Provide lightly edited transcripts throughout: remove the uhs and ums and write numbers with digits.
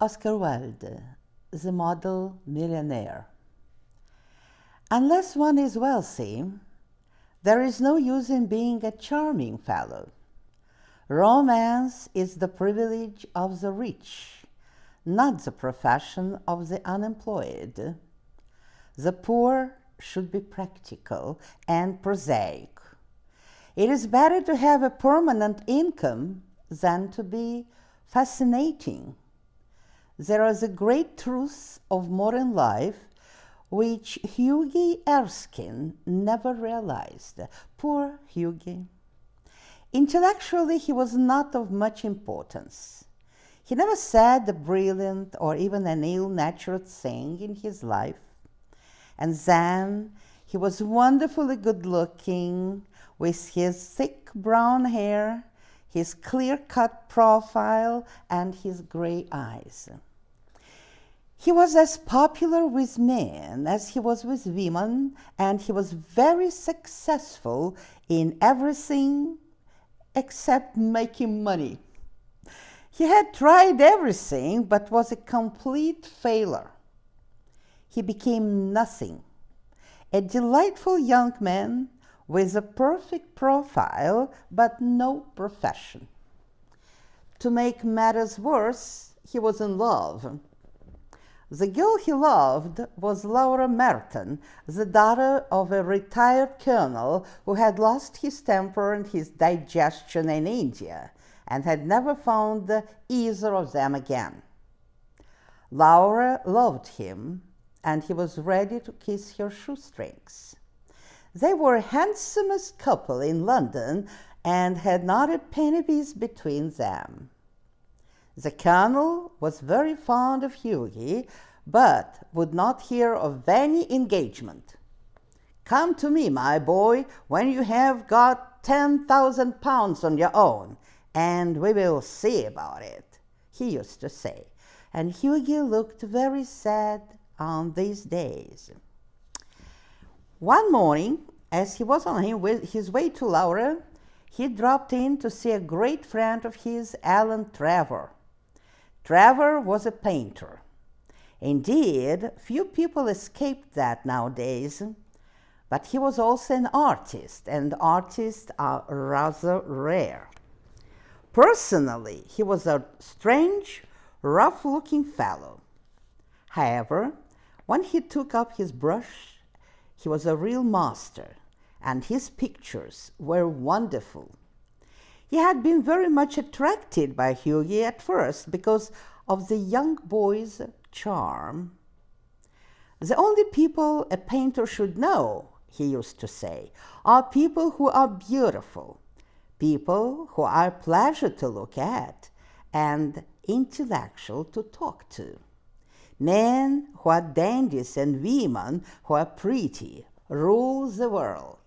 Oscar Wilde, The Model Millionaire. Unless one is wealthy, there is no use in being a charming fellow. Romance is the privilege of the rich, not the profession of the unemployed. The poor should be practical and prosaic. It is better to have a permanent income than to be fascinating. There is a great truth of modern life which Hughie Erskine never realized. Poor Hughie. Intellectually, he was not of much importance. He never said a brilliant or even an ill-natured thing in his life. And then he was wonderfully good-looking, with his thick brown hair, his clear-cut profile, and his gray eyes. He was as popular with men as he was with women, and he was very successful in everything except making money. He had tried everything but was a complete failure. He became nothing. A delightful young man with a perfect profile but no profession. To make matters worse, he was in love. The girl he loved was Laura Merton, the daughter of a retired colonel who had lost his temper and his digestion in India and had never found either of them again. Laura loved him, and he was ready to kiss her shoestrings. They were the handsomest couple in London and had not a penny piece between them. The colonel was very fond of Hughie, but would not hear of any engagement. "Come to me, my boy, when you have got £10,000 on your own, and we will see about it," he used to say, and Hughie looked very sad on these days. One morning, as he was on his way to Laura, he dropped in to see a great friend of his, Alan Trevor. Trevor was a painter. Indeed, few people escape that nowadays, but he was also an artist, and artists are rather rare. Personally, he was a strange, rough-looking fellow. However, when he took up his brush, he was a real master, and his pictures were wonderful. He had been very much attracted by Hughie at first because of the young boy's charm. "The only people a painter should know," he used to say, "are people who are beautiful, people who are a pleasure to look at, and intellectual to talk to. Men who are dandies and women who are pretty rule the world.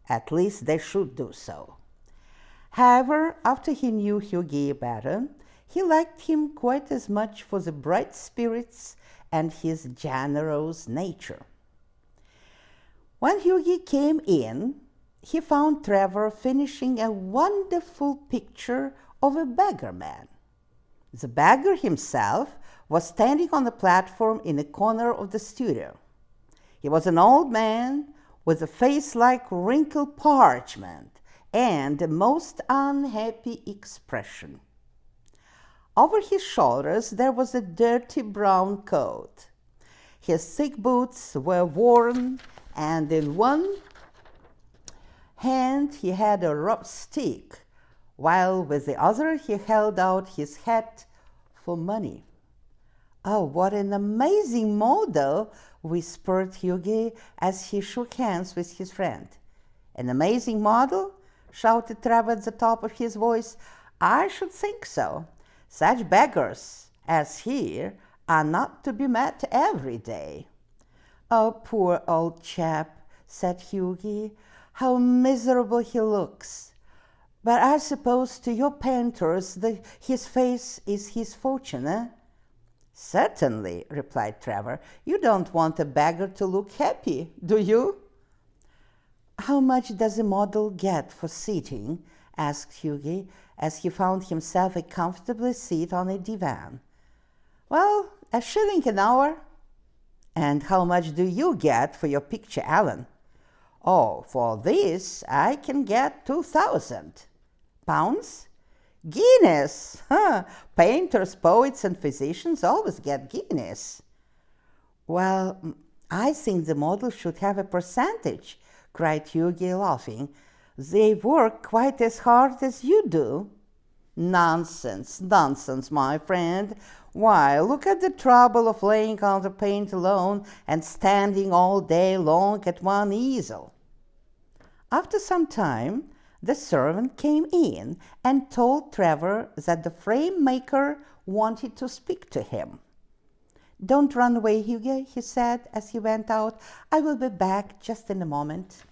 At least they should do so." However, after he knew Hughie better, he liked him quite as much for the bright spirits and his generous nature. When Hughie came in, he found Trevor finishing a wonderful picture of a beggar man. The beggar himself was standing on the platform in a corner of the studio. He was an old man with a face like wrinkled parchment and a most unhappy expression. Over his shoulders there was a dirty brown coat. His thick boots were worn, and in one hand he had a rough stick, while with the other he held out his hat for money. "Oh, what an amazing model!" whispered Hughie as he shook hands with his friend. "An amazing model?" shouted Trevor at the top of his voice. "I should think so. Such beggars as he are not to be met every day." "Oh, poor old chap," said Hughie. "How miserable he looks. But I suppose to your painters his face is his fortune, eh?" "Certainly," replied Trevor. "You don't want a beggar to look happy, do you?" "How much does a model get for sitting?" asked Hughie, as he found himself a comfortable seat on a divan. Well, a shilling an hour. And how much do you get for your picture, Alan? Oh, for this I can get 2,000 pounds. Guinness! Huh. Painters, poets, and physicians always get Guinness. Well, I think the model should have a percentage, cried Hughie, laughing. They work quite as hard as you do. Nonsense, nonsense, my friend. Why, look at the trouble of laying on the paint alone and standing all day long at one easel. After some time, the servant came in and told Trevor that the frame maker wanted to speak to him. Don't run away, Hughie, he said as he went out. I will be back just in a moment.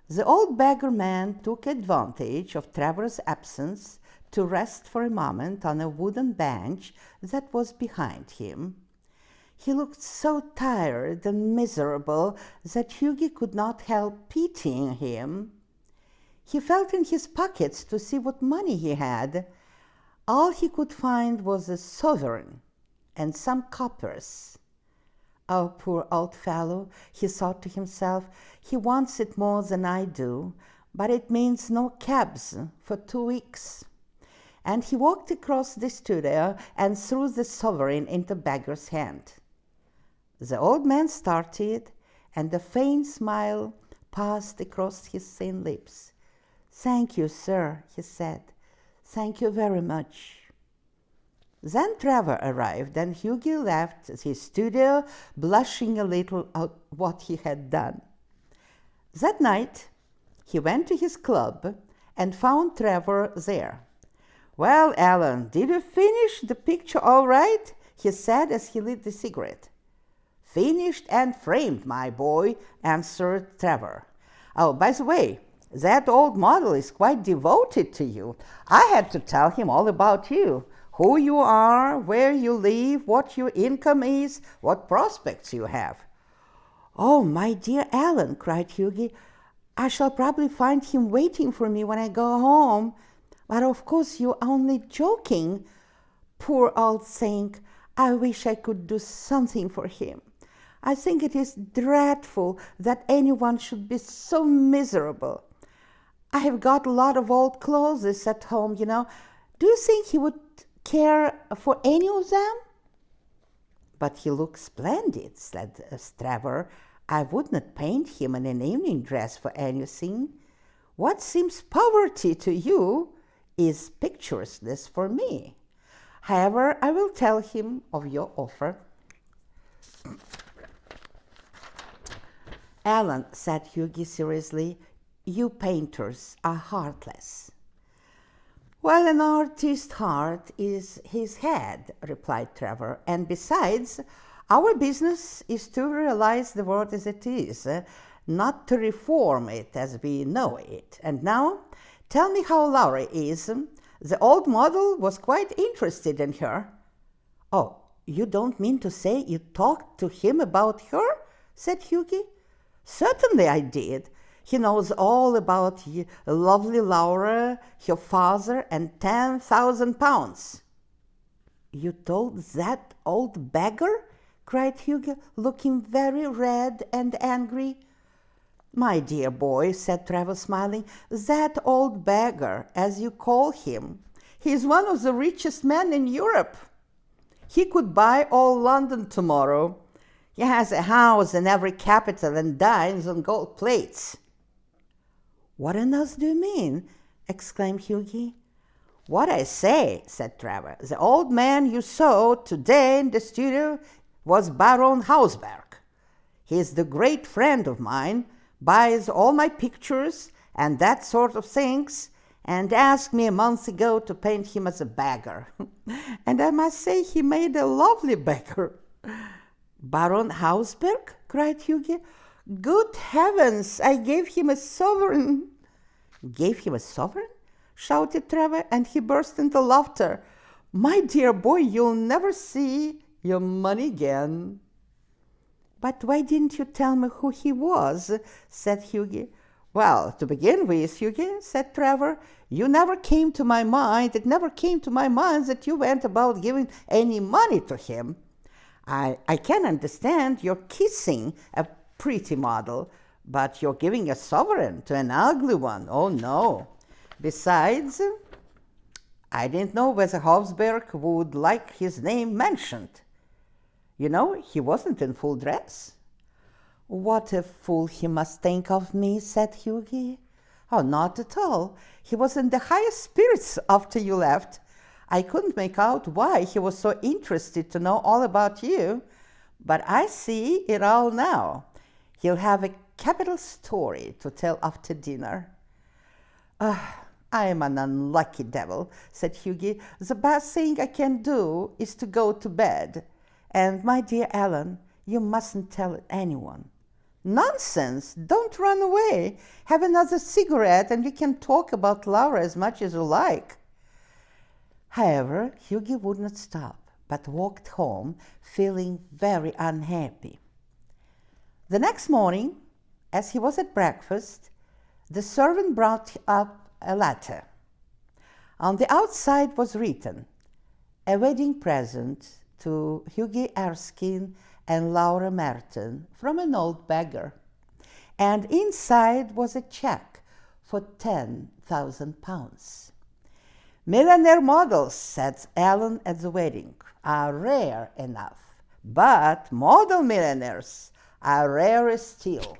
The old beggar man took advantage of Trevor's absence to rest for a moment on a wooden bench that was behind him. He looked so tired and miserable that Hughie could not help pitying him. He felt in his pockets to see what money he had. All he could find was a sovereign and some coppers. Oh, poor old fellow, he thought to himself, he wants it more than I do, but it means no cabs for 2 weeks. And he walked across the studio and threw the sovereign into the beggar's hand. The old man started, and a faint smile passed across his thin lips. Thank you, sir, he said. Thank you very much. Then Trevor arrived, and Hughie left his studio, blushing a little at what he had done. That night, he went to his club and found Trevor there. Well, Alan, did you finish the picture all right? He said as he lit the cigarette. Finished and framed, my boy, answered Trevor. Oh, by the way, that old model is quite devoted to you. I had to tell him all about you. Who you are, where you live, what your income is, what prospects you have. Oh, my dear Alan, cried Hughie, I shall probably find him waiting for me when I go home. But of course you're only joking. Poor old thing, I wish I could do something for him. I think it is dreadful that anyone should be so miserable. I have got a lot of old clothes at home, you know. Do you think he would care for any of them? But he looks splendid, said Trevor. I would not paint him in an evening dress for anything. What seems poverty to you is picturesqueness for me. However, I will tell him of your offer. Alan, said Hughie seriously, you painters are heartless. Well, an artist's heart is his head, replied Trevor, and besides, our business is to realize the world as it is, not to reform it as we know it. And now, tell me how Laura is. The old model was quite interested in her. Oh, you don't mean to say you talked to him about her? Said Hughie. Certainly I did. He knows all about lovely Laura, her father, and 10,000 pounds. You told that old beggar? Cried Hughie, looking very red and angry. My dear boy, said Trevor, smiling, that old beggar, as you call him, he is one of the richest men in Europe. He could buy all London tomorrow. He has a house in every capital and dines on gold plates. What on earth do you mean? Exclaimed Hughie. What I say, said Trevor. The old man you saw today in the studio was Baron Hausberg. He is the great friend of mine, buys all my pictures and that sort of things, and asked me a month ago to paint him as a beggar. And I must say he made a lovely beggar. Baron Hausberg? Cried Hughie. Good heavens, I gave him a sovereign. Gave him a sovereign? Shouted Trevor, and he burst into laughter. My dear boy, you'll never see your money again. But why didn't you tell me who he was? Said Hughie. Well, to begin with, Hughie, said Trevor, you never came to my mind. It never came to my mind that you went about giving any money to him. I can understand you're kissing a pretty model, but you're giving a sovereign to an ugly one. Oh, no. Besides, I didn't know whether Hofsberg would like his name mentioned. You know, he wasn't in full dress. What a fool he must think of me, said Hughie. Oh, not at all. He was in the highest spirits after you left. I couldn't make out why he was so interested to know all about you, but I see it all now. He'll have a capital story to tell after dinner. I am an unlucky devil, said Hughie. The best thing I can do is to go to bed. And, my dear Ellen, you mustn't tell anyone. Nonsense! Don't run away. Have another cigarette and we can talk about Laura as much as you like. However, Hughie would not stop, but walked home, feeling very unhappy. The next morning, as he was at breakfast, the servant brought up a letter. On the outside was written, a wedding present to Hughie Erskine and Laura Merton from an old beggar. And inside was a check for £10,000. Millionaire models, said Ellen at the wedding, are rare enough, but model millionaires are rarer still.